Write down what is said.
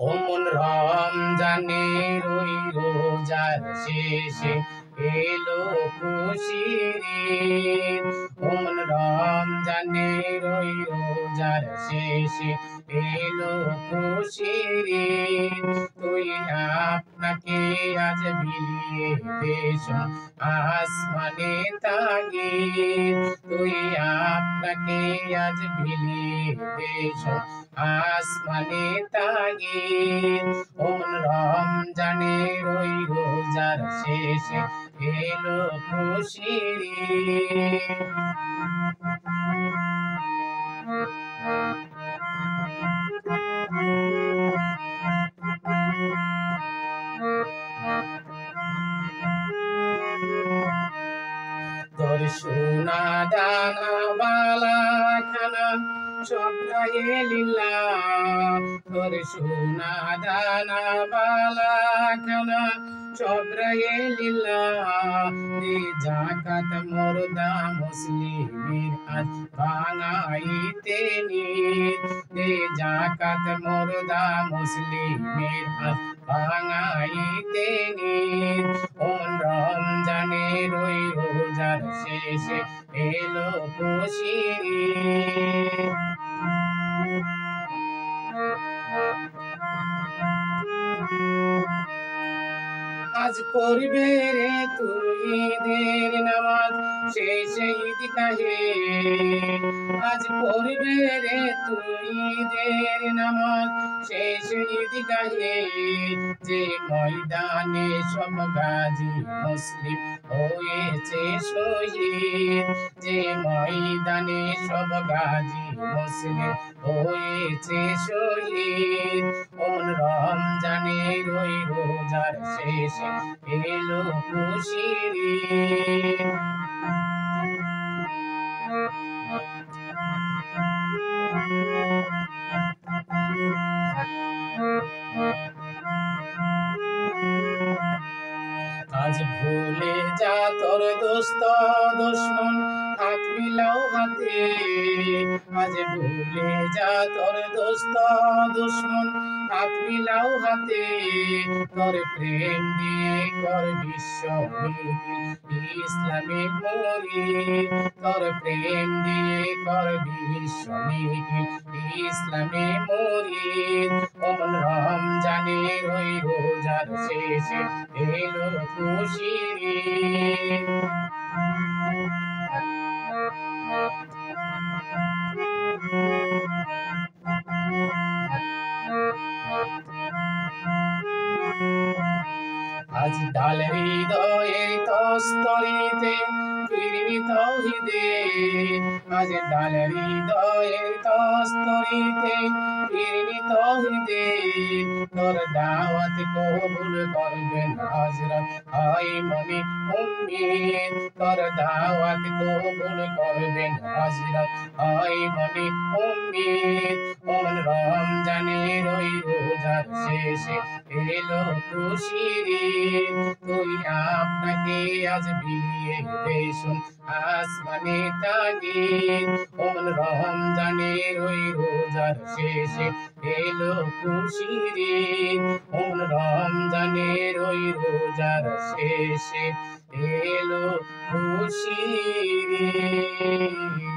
ওমন রমজানের ওই রোজার শেষে এলো খুশির ঈদ। ওমন রমজানের ওই রোজার শেষে এলো খুশির ঈদ। তুই আপনাকে আজ বিলিয়ে দেশ আসমানে তাগিদ। তুই আপনাকে আজ বিলিয়ে দেশ আসমানে তাগিদ। ওমন রমজানের ওই রোজার শেষে এলো খুশির ঈদ। তোর সোনা দানা বালা খানা সবটাই লিল্লাহ। তোর সোনা দানা বালা খানা সবটাই লিল্লাহ। দে যাকাত মুর্দা মুসলিমের আজ ভাঙাইতে নিত। দে যাকাত মুর্দা মুসলিমের আজ ভাঙাইতে নিত। ওমন রমজানের ওই রোজার শেষে এলো খুশির ঈদ। আজ পড়বে রে তুই ঈদের নামাজ শেষে ঈদগাহে। আজ পড়বে রে তুই ঈদের নামাজ শেষে ঈদগাহে। যে ময়দানে সব গাজী মুসলিম হয়েছে শহীদ। যে ময়দানে সব গাজী মুসলিম হয়েছে শহীদ। ওমন রমজানের ওই রোজার শেষে এলো খুশির ঈদ। আজ ভুলে যা তোর দোস্ত দুশ্মন হাত মিলাও হাতে। আজ ভুলে যা তোর দোস্ত দুশ্মন হাত মিলাও হাতে। তোর প্রেম দিয়ে কর বিশ্ব ইসলামের মুরিদ। তোর প্রেম দিয়ে কর বিশ্ব ইসলামের মুরিদ। ওমন রমজানের ওই রোজার শেষে এলো খুশির ঈদ। আজ ডাল হৃদয়ের তস্তরিতে ফিরবি তাওহীদে। আজ ডাল হৃদয়ের তস্তরিতে ফিরবি তাওহীদে। তোর দাওয়াত কবুল করবেন হযরত আইমনে উম্মিন। তোর দাওয়াত কবুল করবেন হযরত আইমনে উম্মিন। ওমন রমজানের ওই রোজার শেষে এলো খুশির ঈদ। তুই আপনাকে আজ বিলিয়ে দেশ আসমানে তাগিদ। ওমন রমজানের ওই রোজার শেষে এলো খুশির ঈদ। ওমন রমজানের ওই রোজার শেষে এলো খুশির ঈদ।